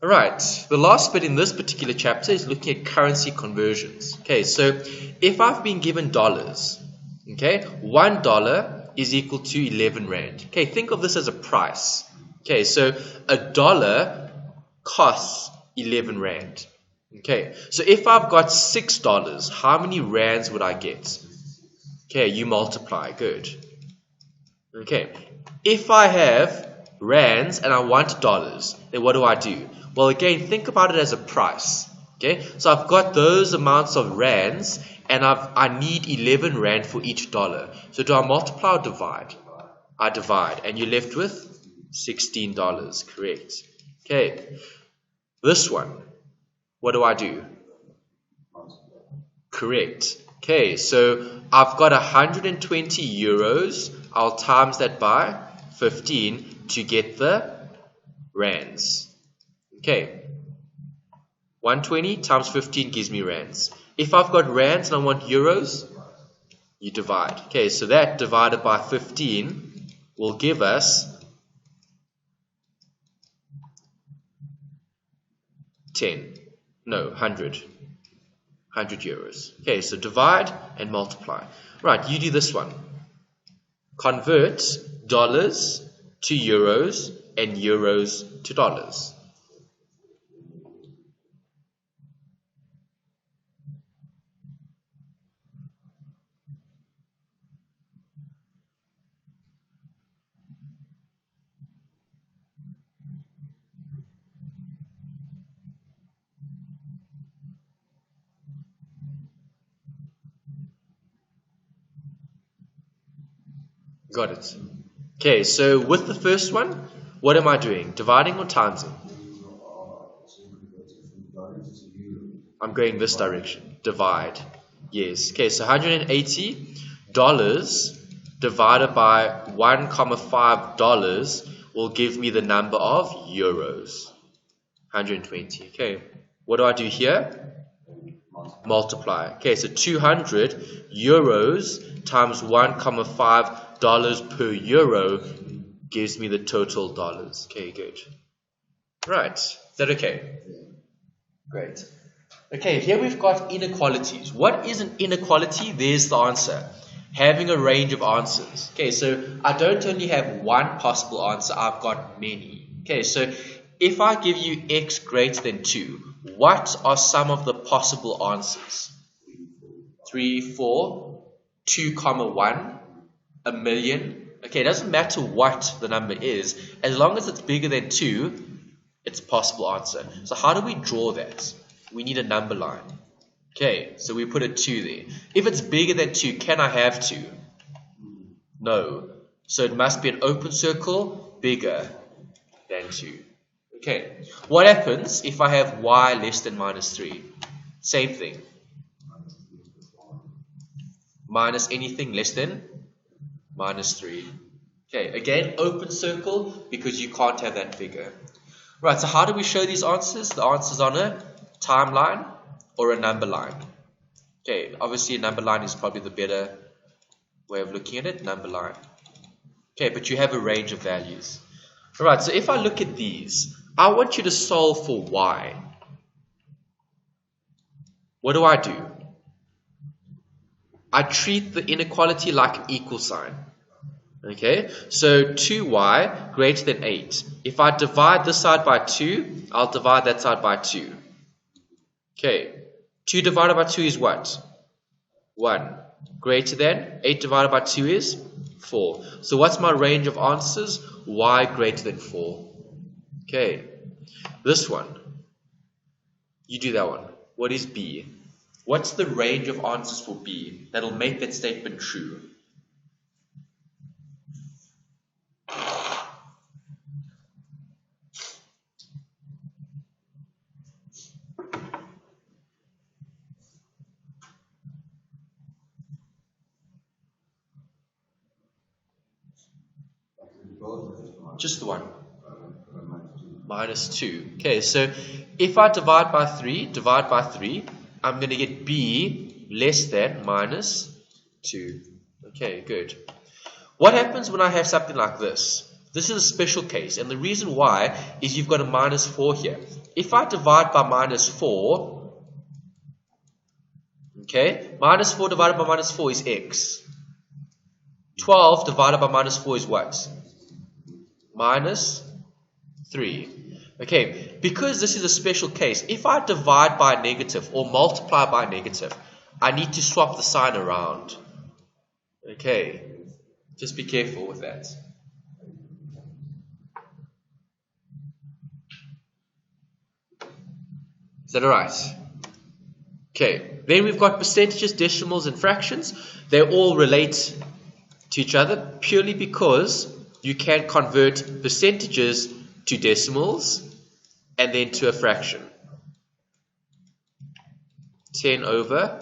Alright, the last bit in this particular chapter is looking at currency conversions. Okay, so if I've been given dollars, okay, $1 is equal to 11 Rand. Okay, think of this as a price. Okay, so a dollar costs 11 Rand. Okay, so if I've got $6, how many rands would I get? Okay, you multiply, good. Okay, if I have rands and I want dollars, then what do? Well, again, think about it as a price. Okay, so I've got those amounts of rands and I need 11 Rand for each dollar. So do I multiply or divide? I divide, and you're left with $16, correct. Okay, this one, what do? Correct. Okay, so I've got 120 euros. I'll times that by 15 to get the rands. Okay, 120 times 15 gives me rands. If I've got rands and I want euros, you divide. Okay, so that divided by 15 will give us 100 euros. Okay, so divide and multiply. Right, you do this one. Convert dollars to euros and euros to dollars. Got it. Okay, so with the first one, what am I doing? Dividing or timesing? I'm going this direction. Divide. Yes. Okay, so $180 divided by $1.5 will give me the number of euros. 120. Okay. What do I do here? Multiply. Okay, so 200 euros times $1.5 per euro gives me the total dollars. Okay, good. Right. Is that okay? Great. Okay, here we've got inequalities. What is an inequality? There's the answer. Having a range of answers. Okay, so I don't only have one possible answer, I've got many. Okay, so if I give you x greater than 2, what are some of the possible answers? 3, 4, 2, 1, a million. Okay, it doesn't matter what the number is. As long as it's bigger than 2, it's a possible answer. So how do we draw that? We need a number line. Okay, so we put a 2 there. If it's bigger than 2, can I have 2? No. So it must be an open circle bigger than 2. Okay, what happens if I have y less than -3? Same thing. Minus anything less than -3. Okay, again, open circle because you can't have that figure. Right, so how do we show these answers? The answer's on a timeline or a number line. Okay, obviously a number line is probably the better way of looking at it, number line. Okay, but you have a range of values. Alright, so if I look at these, I want you to solve for y. What do? I treat the inequality like an equal sign. Okay, so 2y greater than 8. If I divide this side by 2, I'll divide that side by 2. Okay, 2 divided by 2 is what? 1. Greater than 8 divided by 2 is 4. So what's my range of answers? Y greater than 4. Okay, this one. You do that one. What is B? What's the range of answers for B that'll make that statement true? Just the one. -2. Okay, so if I divide by 3, I'm going to get B less than -2. Okay, good. What happens when I have something like this? This is a special case, and the reason why is you've got a minus 4 here. If I divide by minus 4, okay, minus 4 divided by minus 4 is x. 12 divided by minus 4 is what? Minus 3. Okay, because this is a special case, if I divide by a negative or multiply by a negative, I need to swap the sign around. Okay, just be careful with that. Is that alright? Okay, then we've got percentages, decimals, and fractions. They all relate to each other purely because you can convert percentages to decimals and then to a fraction. 10 over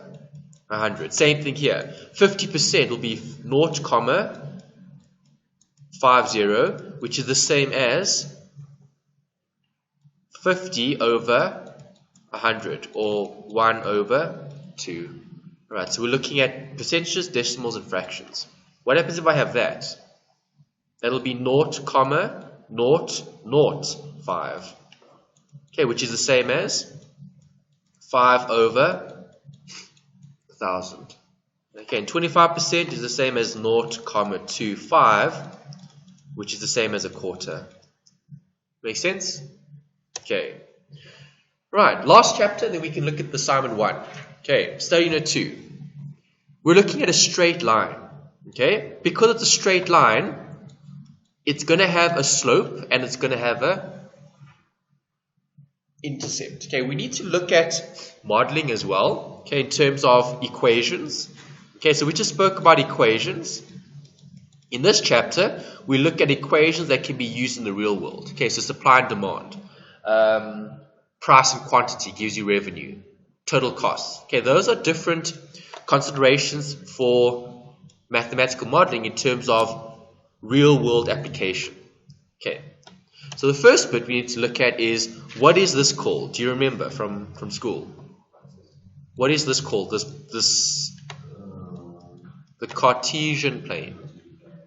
100. Same thing here. 50% will be 0.50, which is the same as 50 over 100, or 1 over 2. Alright, so we're looking at percentages, decimals, and fractions. What happens if I have that? That'll be 0.005. Okay, which is the same as 5 over 1,000. Okay, and 25% is the same as 0.25, which is the same as a quarter. Make sense? Okay. Right, last chapter, then we can look at the assignment 1. Okay, study note 2. We're looking at a straight line. Okay, because it's a straight line, it's going to have a slope and it's going to have a intercept. Okay, we need to look at modeling as well, okay, in terms of equations. Okay, so we just spoke about equations. In this chapter, we look at equations that can be used in the real world. Okay, so supply and demand, price and quantity gives you revenue, total costs. Okay, those are different considerations for mathematical modeling in terms of real world application. Okay, so the first bit we need to look at is, what is this called? Do you remember from school? What is this called? The Cartesian plane.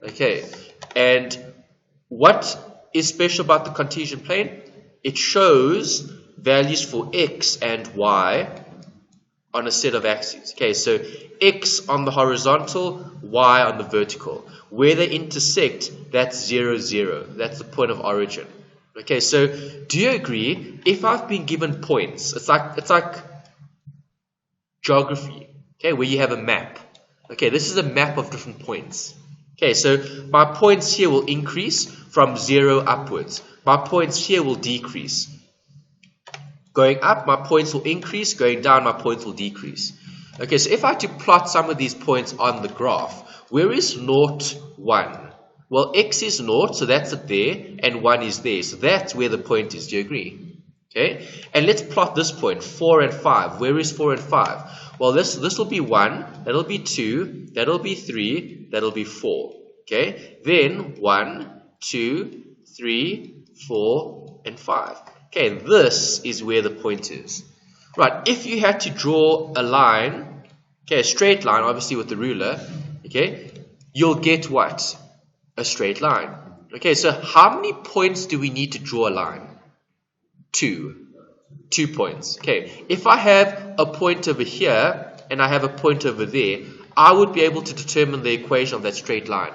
Okay, and what is special about the Cartesian plane? It shows values for x and y on a set of axes. Okay, so x on the horizontal, y on the vertical. Where they intersect, that's 0, 0. That's the point of origin. Okay, so do you agree? If I've been given points, it's like geography. Okay, where you have a map. Okay, this is a map of different points. Okay, so my points here will increase from 0 upwards. My points here will decrease. Going up, my points will increase. Going down, my points will decrease. Okay, so if I had to plot some of these points on the graph, where is 0, 1? Well, x is 0, so that's it there, and 1 is there. So that's where the point is. Do you agree? Okay, and let's plot this point, 4 and 5. Where is 4 and 5? Well, this will be 1, that'll be 2, that'll be 3, that'll be 4. Okay, then 1, 2, 3, 4, and 5. Okay, this is where the point is. Right, if you had to draw a line, okay, a straight line, obviously with the ruler, okay, you'll get what? A straight line. Okay, so how many points do we need to draw a line? 2. 2 points. Okay, if I have a point over here and I have a point over there, I would be able to determine the equation of that straight line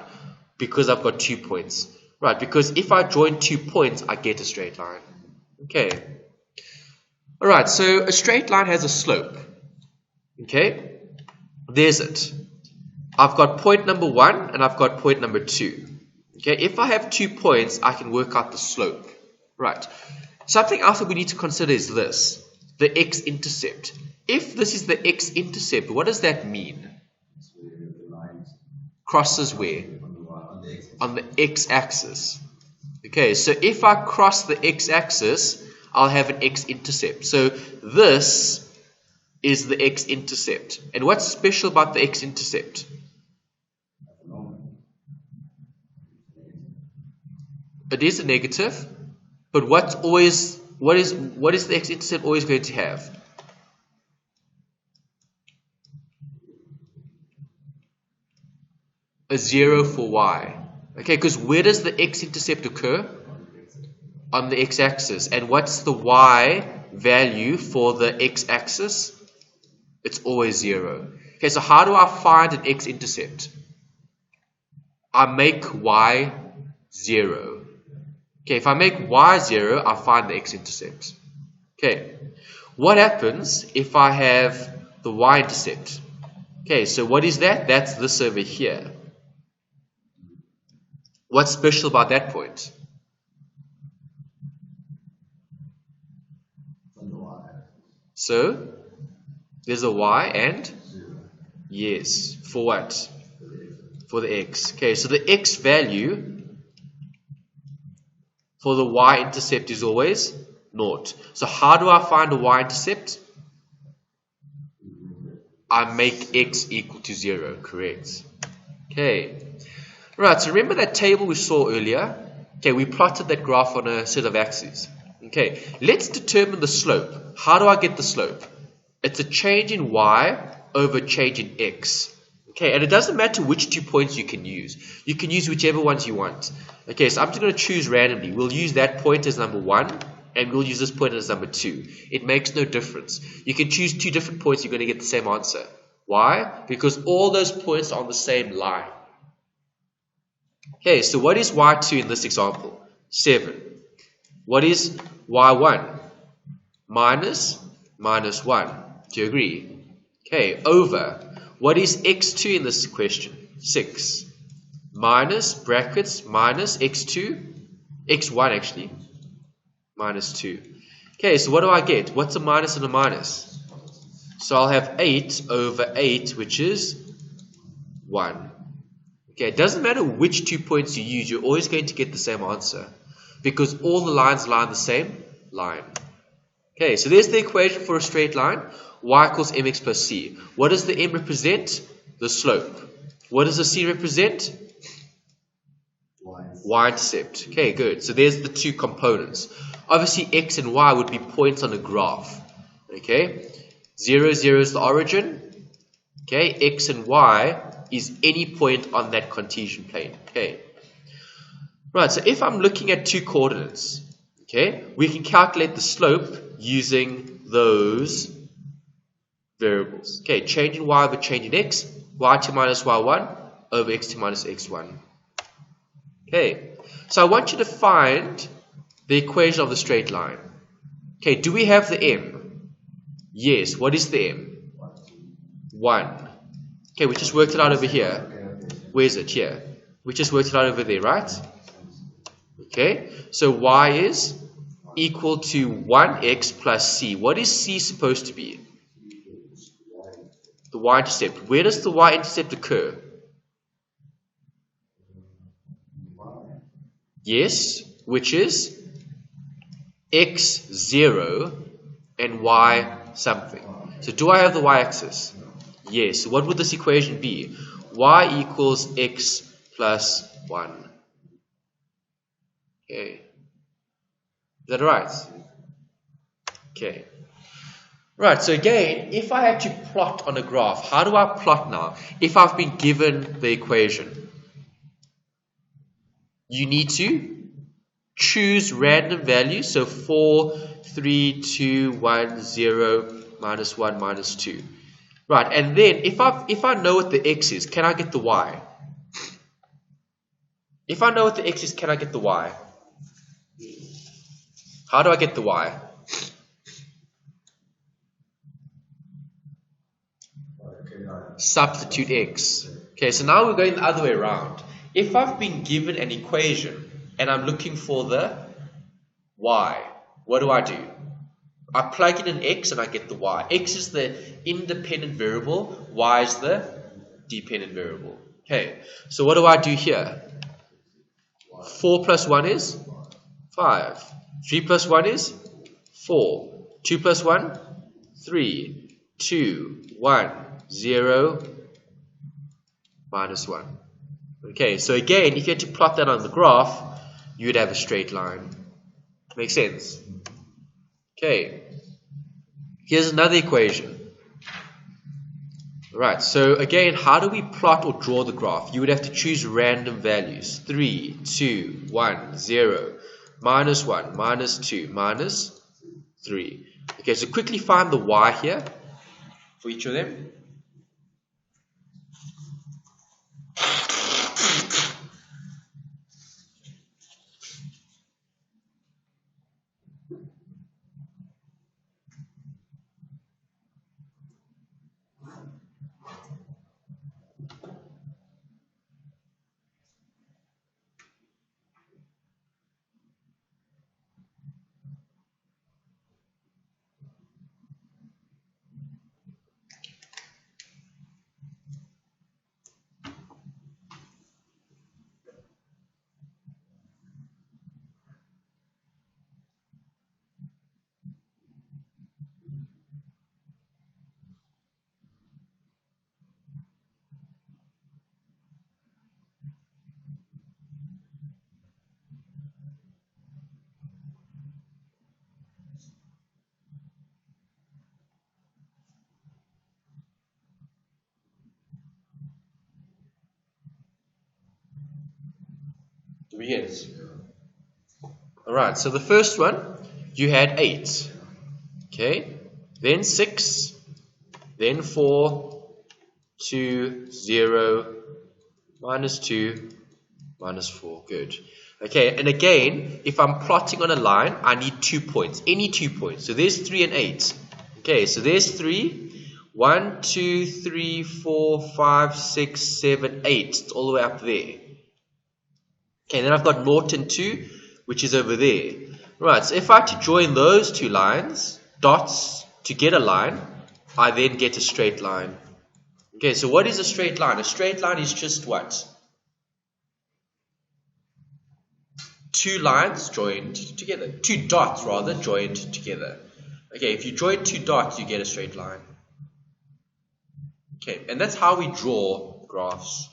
because I've got 2 points. Right, because if I join 2 points, I get a straight line. Okay. Alright, so a straight line has a slope. Okay, there's it. I've got point number 1 and I've got point number 2. Okay, if I have 2 points, I can work out the slope. Right. Something else that we need to consider is this, the x-intercept. If this is the x-intercept, what does that mean? Crosses where? On the x-axis. Okay, so if I cross the x-axis, I'll have an x-intercept. So this is the x-intercept. And what's special about the x-intercept? It is a negative, but what is the x-intercept always going to have? A 0 for y. Okay, because where does the x-intercept occur? On the x-axis. And what's the y value for the x-axis? It's always 0. Okay, so how do I find an x-intercept? I make y 0. Okay, if I make y 0, I find the x-intercept. Okay, what happens if I have the y-intercept? Okay, so what is that? That's this over here. What's special about that point? So, there's a y and? Yes. For what? For the x. Okay, so the x value for the y-intercept is always 0. So how do I find a y-intercept? I make x equal to 0. Correct. Okay. Right, so remember that table we saw earlier? Okay, we plotted that graph on a set of axes. Okay, let's determine the slope. How do I get the slope? It's a change in y over change in x. Okay, and it doesn't matter which 2 points you can use. You can use whichever ones you want. Okay, so I'm just going to choose randomly. We'll use that point as number 1, and we'll use this point as number 2. It makes no difference. You can choose 2 different points, you're going to get the same answer. Why? Because all those points are on the same line. Okay, so what is y2 in this example? 7. What is y1? Minus 1. Do you agree? Okay, over. What is x2 in this question? 6. Minus, brackets, minus x2, x1 actually, minus 2. Okay, so what do I get? What's a minus and a minus? So I'll have 8 over 8, which is 1. Okay, it doesn't matter which 2 points you use, you're always going to get the same answer, because all the lines lie on the same line. Okay, so there's the equation for a straight line. Y equals mx plus c. What does the m represent? The slope. What does the c represent? Y-intercept. Okay, good. So there's the 2 components. Obviously, x and y would be points on a graph. Okay, 0, 0 is the origin. Okay, x and y is any point on that Cartesian plane. Okay, right. So if I'm looking at 2 coordinates, okay, we can calculate the slope using those variables. Okay, change in y over change in x, y2 minus y1 over x2 minus x1. Okay, so I want you to find the equation of the straight line. Okay, do we have the m? Yes. What is the m? 1. Okay, we just worked it out over here. Where is it? Here. We just worked it out over there, right? Okay, so y is equal to 1x plus c. What is c supposed to be? The y-intercept. Where does the y-intercept occur? Yes, which is x0 and y something. So do I have the y-axis? Yes. So what would this equation be? Y equals x plus 1. Okay. Is that right? Okay. Right, so again, if I had to plot on a graph, how do I plot now? If I've been given the equation, you need to choose random values. So 4, 3, 2, 1, 0, minus 1, minus 2. Right, and then if I know what the x is, can I get the y? If I know what the x is, can I get the y? How do I get the y? Substitute x. Okay, so now we're going the other way around. If I've been given an equation and I'm looking for the y, what do? I plug in an x and I get the y. X is the independent variable, y is the dependent variable. Okay, so what do I do here? 4 plus 1 is 5. 3 plus 1 is 4. 2 plus 1, 3. 2, 1, 0, minus 1. Okay, so again, if you had to plot that on the graph, you would have a straight line. Makes sense? Okay, here's another equation. Right, so again, how do we plot or draw the graph? You would have to choose random values. 3, 2, 1, 0, minus 1, minus 2, minus 3. Okay, so quickly find the y here for each of them. Yes. Alright, so the first one, you had 8. Okay, then 6, then 4, 2, 0, minus 2, minus 4. Good. Okay, and again, if I'm plotting on a line, I need 2 points. Any 2 points. So there's 3 and 8. Okay, so there's 3. 1, 2, 3, 4, 5, 6, 7, 8. It's all the way up there. Okay, then I've got 0 and 2, which is over there. Right, so if I had to join those two lines, dots, to get a line, I then get a straight line. Okay, so what is a straight line? A straight line is just what? Two lines joined together. Two dots, rather, joined together. Okay, if you join two dots, you get a straight line. Okay, and that's how we draw graphs.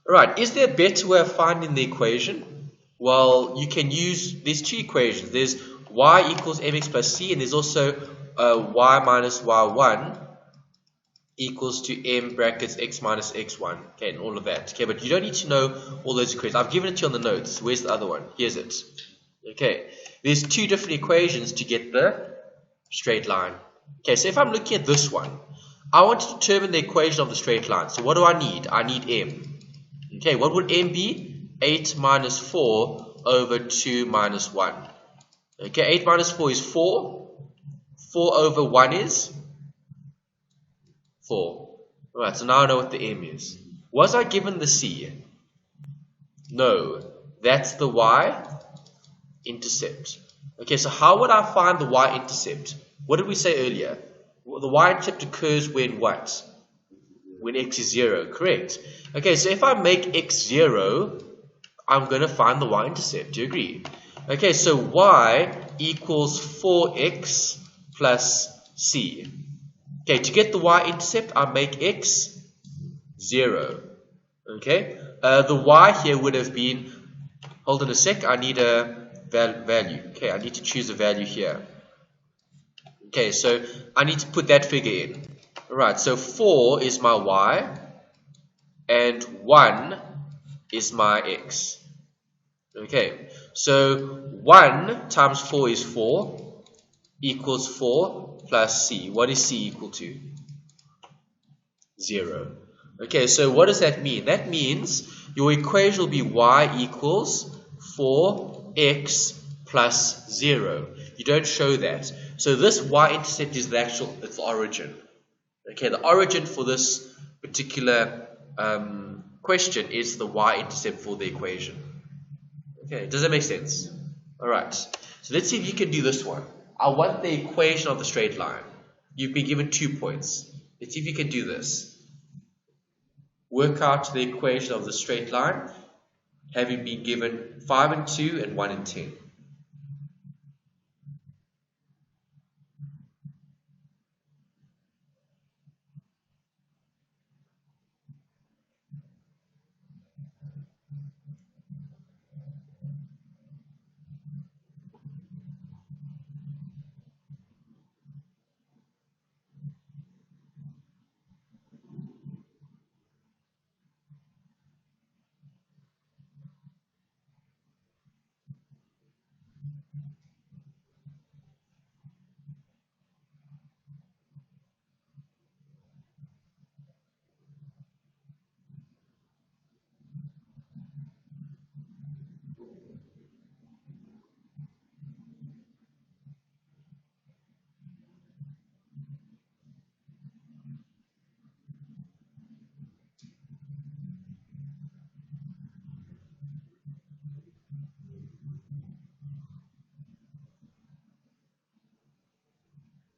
Alright, is there a better way of finding the equation? Well, you can use, there's two equations. There's y equals mx plus c, and there's also y minus y1 equals to m brackets x minus x1. Okay, and all of that. Okay, but you don't need to know all those equations. I've given it to you on the notes. Where's the other one? Here's it. Okay, there's two different equations to get the straight line. Okay, so if I'm looking at this one, I want to determine the equation of the straight line. So what do I need? I need m. Okay, what would m be? 8 minus 4 over 2 minus 1. Okay, 8 minus 4 is 4. 4 over 1 is 4. Alright, so now I know what the m is. Was I given the c? No, that's the y-intercept. Okay, so how would I find the y-intercept? What did we say earlier? Well, the y-intercept occurs when what? When x is 0, correct. Okay, so if I make x 0, I'm going to find the y-intercept. Do you agree? Okay, so y equals 4x plus c. Okay, to get the y-intercept, I make x 0. Okay, the y here would have been, hold on a sec, I need a value. Okay, I need to choose a value here. Okay, so I need to put that figure in. Alright, so 4 is my y, and 1 is my x. Okay, so 1 times 4 is 4, equals 4 plus c. What is c equal to? 0. Okay, so what does that mean? That means your equation will be y equals 4x plus 0. You don't show that. So this y-intercept is the actual, it's the origin. Okay, the origin for this particular question is the y-intercept for the equation. Okay, does that make sense? Alright, so let's see if you can do this one. I want the equation of the straight line. You've been given 2 points. Let's see if you can do this. Work out the equation of the straight line, having been given 5 and 2 and 1 and 10.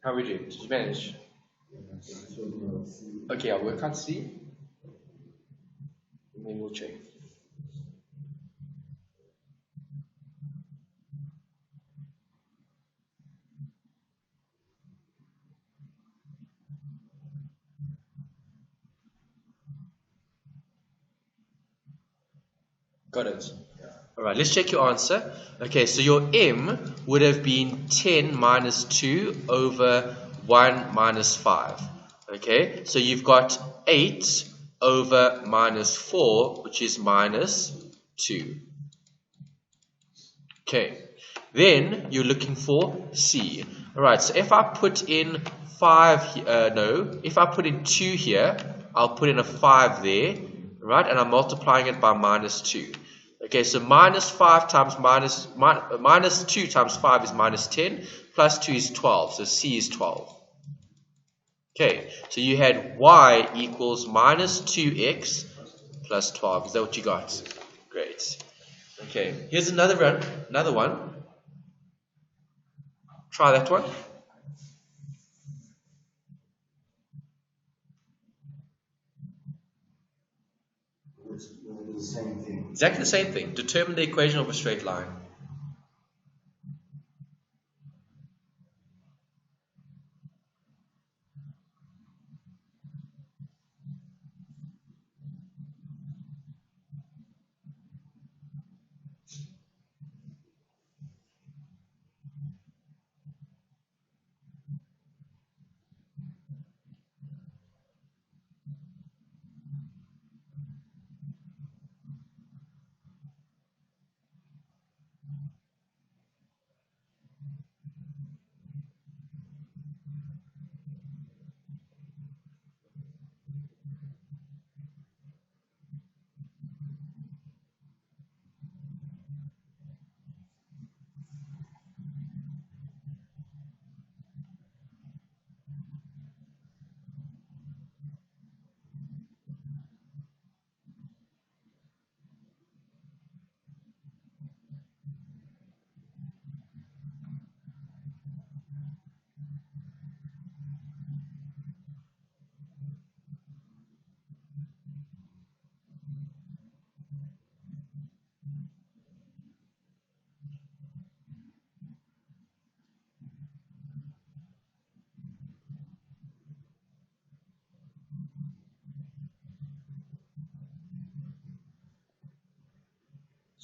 How are we doing? Did you manage? Okay, I'll work out C. And then we'll check. Got it. Alright, let's check your answer. Okay, so your M would have been 10 minus 2 over 1 minus 5. Okay, so you've got 8 over minus 4, which is minus 2. Okay, then you're looking for C. Alright, so if I put in 5, if I put in 2 here, I'll put in a 5 there, right? And I'm multiplying it by minus 2. Okay, so minus 5 times minus 2 times 5 is minus 10, plus 2 is 12, so C is 12. Okay, so you had y equals minus 2x plus 12. Is that what you got? Great. Okay, here's another one. Try that one. The same thing. Exactly the same thing. Determine the equation of a straight line.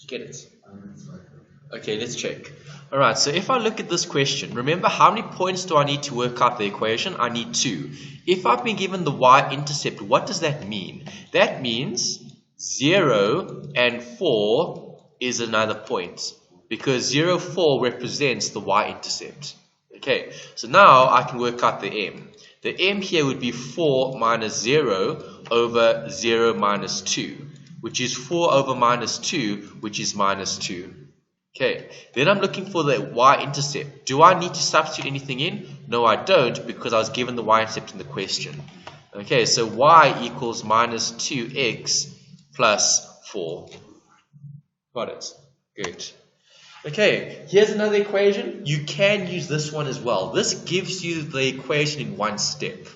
Get it? Okay, let's check. Alright, so if I look at this question, remember how many points do I need to work out the equation? I need 2. If I've been given the y-intercept, what does that mean? That means 0 and 4 is another point, because 0, 4 represents the y-intercept. Okay, so now I can work out the m. The m here would be 4 minus 0 over 0 minus 2. Which is 4 over minus 2, which is minus 2. Okay, then I'm looking for the y-intercept. Do I need to substitute anything in? No, I don't, because I was given the y-intercept in the question. Okay, so y equals minus 2x plus 4. Got it. Good. Okay, here's another equation. You can use this one as well. This gives you the equation in one step.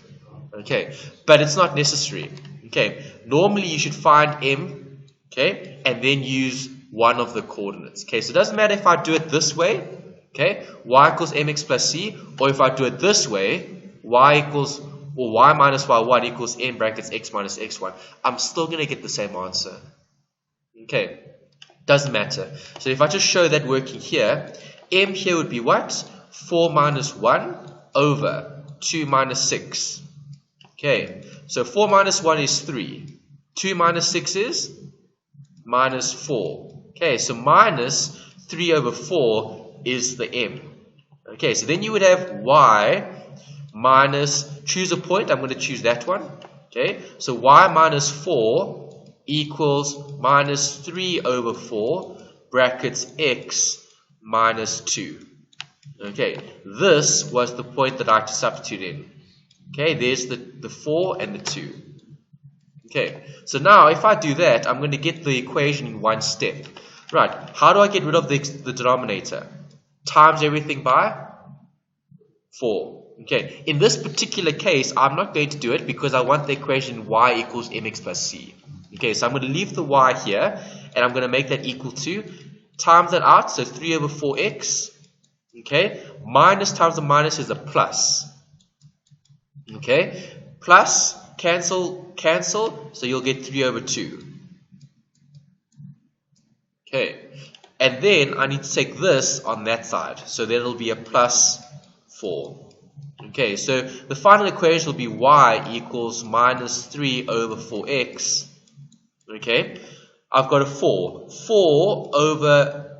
Okay, but it's not necessary. Okay, normally you should find m, okay, and then use one of the coordinates. Okay, so it doesn't matter if I do it this way, okay, y equals mx plus c, or if I do it this way, y minus y1 equals m brackets x minus x1. I'm still going to get the same answer. Okay, doesn't matter. So if I just show that working here, m here would be what? 4 minus 1 over 2 minus 6. Okay, so 4 minus 1 is 3. 2 minus 6 is minus 4. Okay, so minus 3 over 4 is the m. Okay, so then you would have y minus, choose a point, I'm going to choose that one. Okay, so y minus 4 equals minus 3 over 4 brackets x minus 2. Okay, this was the point that I had to substitute in. Okay, there's the 4 and the 2. Okay, so now if I do that, I'm going to get the equation in one step. Right, how do I get rid of the denominator? Times everything by 4. Okay, in this particular case, I'm not going to do it because I want the equation y equals mx plus c. Okay, so I'm going to leave the y here, and I'm going to make that equal to, times that out, so 3 over 4x. Okay, minus times the minus is a plus. Okay, plus, cancel, so you'll get 3 over 2. Okay, and then I need to take this on that side, so then it'll be a plus 4. Okay, so the final equation will be y equals minus 3 over 4x. Okay, I've got a 4. 4 over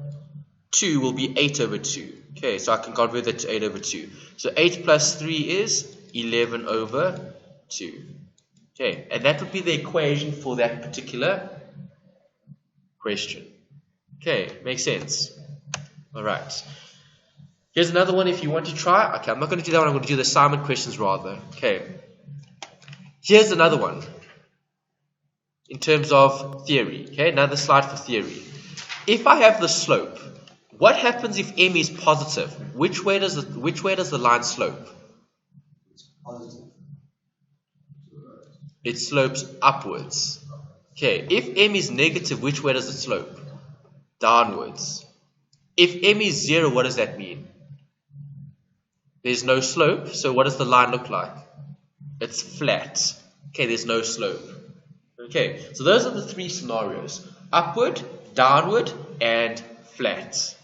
2 will be 8 over 2. Okay, so I can convert that to 8 over 2. So 8 plus 3 is 11 over 2. Okay, and that would be the equation for that particular question. Okay, makes sense. Alright. Here's another one if you want to try. Okay, I'm not going to do that one. I'm going to do the assignment questions rather. Okay. Here's another one. In terms of theory. Okay, another slide for theory. If I have the slope, what happens if m is positive? Which way does the line slope? It's positive. It slopes upwards. Okay, if m is negative, which way does it slope? Downwards. If m is 0, what does that mean? There's no slope, so what does the line look like? It's flat. Okay, there's no slope. Okay, so those are the three scenarios. Upward, downward, and flat.